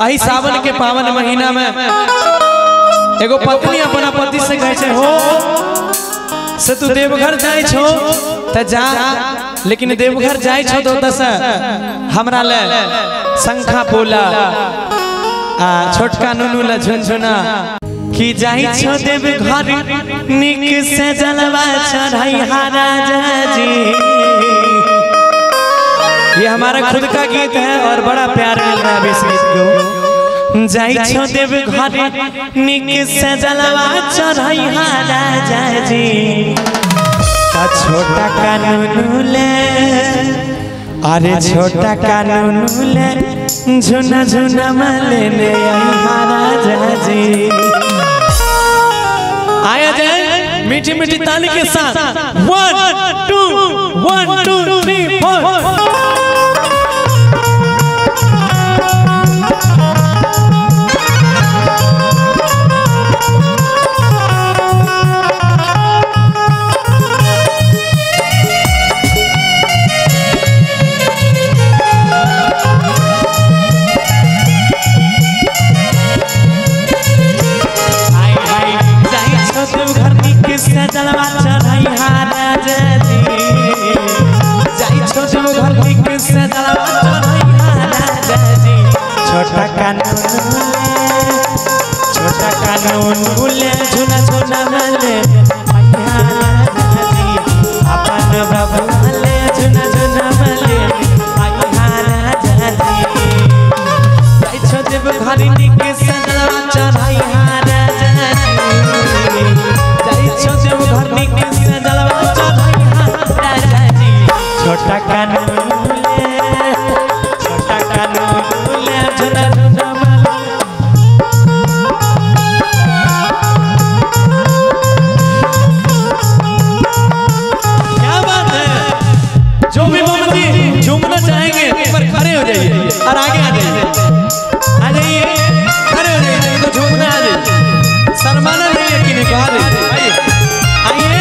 आई सावन के पावन महीना में एगो पत्नी अपना पति से कहे छे हो से तू देवघर जाय छो त जा, लेकिन देवघर जाय छो तो दस हमरा ले शंखा पोला आ छोटका नुनू ला झुनझुना कि जाई छो देवघर निक से जलवा चढ़ाई राजा जी। ये हमारा खुद का गीत है और बड़ा प्यार मिल रहा है इस गीत को। जाई छो देवघर निक से जलवा चढ़ाई राजा जी। छोटा कानून ले अरे छोटा कानून ले झुना झुना मलेने राजा जी। आया जाए मीठी मीठी ताली के साथ 1 2 1 2 3 4। जलवा चढ़ाई राजा जी। जाई छो देवघर निक से जलवा चढ़ाई राजा जी। छोटा कानून बोले झुना झुना मले राजा जी। अपन बाबू मले झुना झुना मले राजा जी। जाई छो देवघर निक से जलवा चढ़ाई राजा जी। छोटा कानून ले झुना झुना मले। क्या बात है। जो भी मोमबत्ती झूमना चाहेंगे एक बार खड़े हो जाइए और आगे आ जाइए, खड़े हो जाइए तो झूमना आ जाइए। शर्माना नहीं है कि नहीं कहा आइए।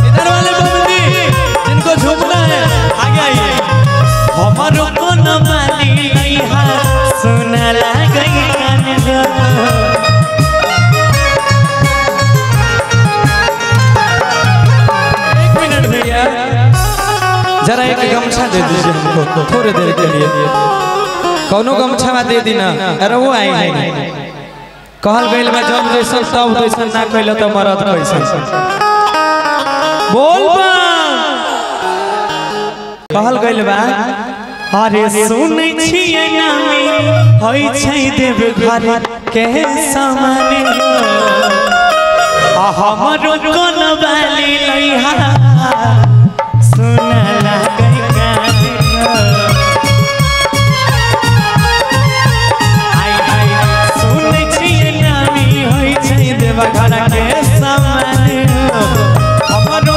इधर वाले बबली जिनको झूमना है आगे आइए। हमारो कोन माली लइहा सुना लागई कान गो। एक मिनट भैया जरा एक गमछा दे दीजिए हमको थोड़ी देर के लिए। कौनो गमछा दे दी ना। अरे वो आए कहल गइल बा जब जैसा तब वैसा ना कइल त मरद कैसे बोल बा। कहल गइल बा अरे सुनै छियै नामी होई छै देवघर के सामने। हमरो कोन बाली लइहा सुना लागै कान गो। देवघर के सामने हमरो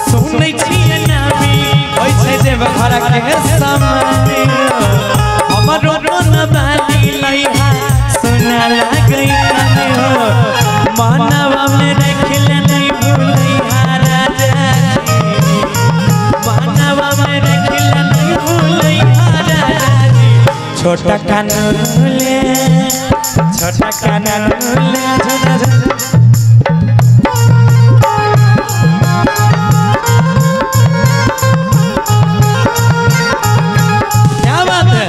सुनै छियै नामी होय छै देवघर के सामने। हमरो कोन बाली लइहा सुना लागै कान हो। मानवा में रखले नहीं भूलैहा राजा जी। मानवा में रखले नहीं भूलैहा राजा जी। छोटा कानून ले झुना झुना। क्या बात है।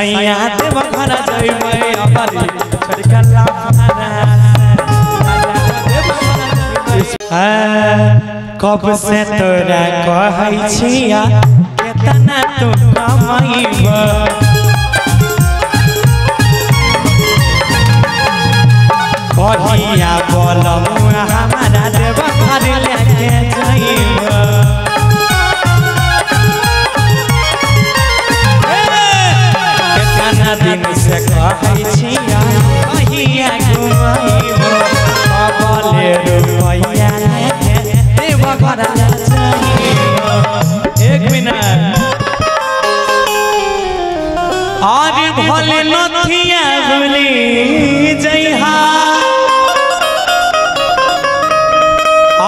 सैया देव घर जइबै अपनी छड़कला कब से तोरा कहै छिया केतना तू कमाइबा कहिया बोलम हमारा देव घर लेके जइबा केतना दिन से कहै छिया कहिया घुमाइबा बोले रुपैया एक मिनट आज भले नथिया भूली जइहा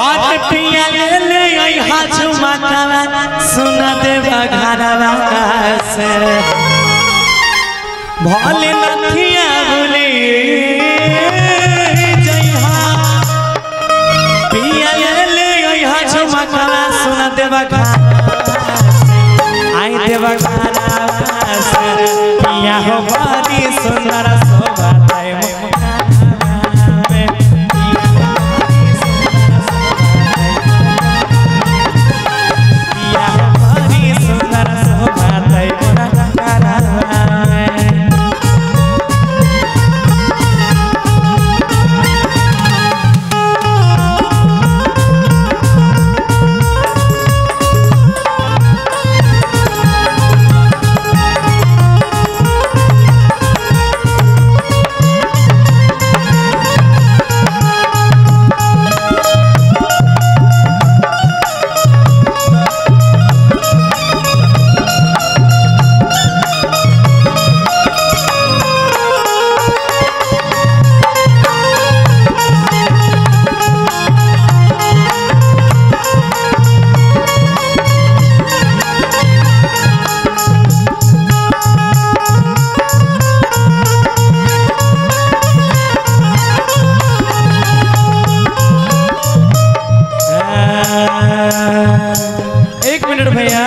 आज पिया ले अइहा झुमकावा सुन देवा घरवा से भले नथिया भूली सुना देवा आई देवा पिया हो बड़ी सुंदर शोभा पिया हो बड़ी सुंदर शोभा एक मिनट भैया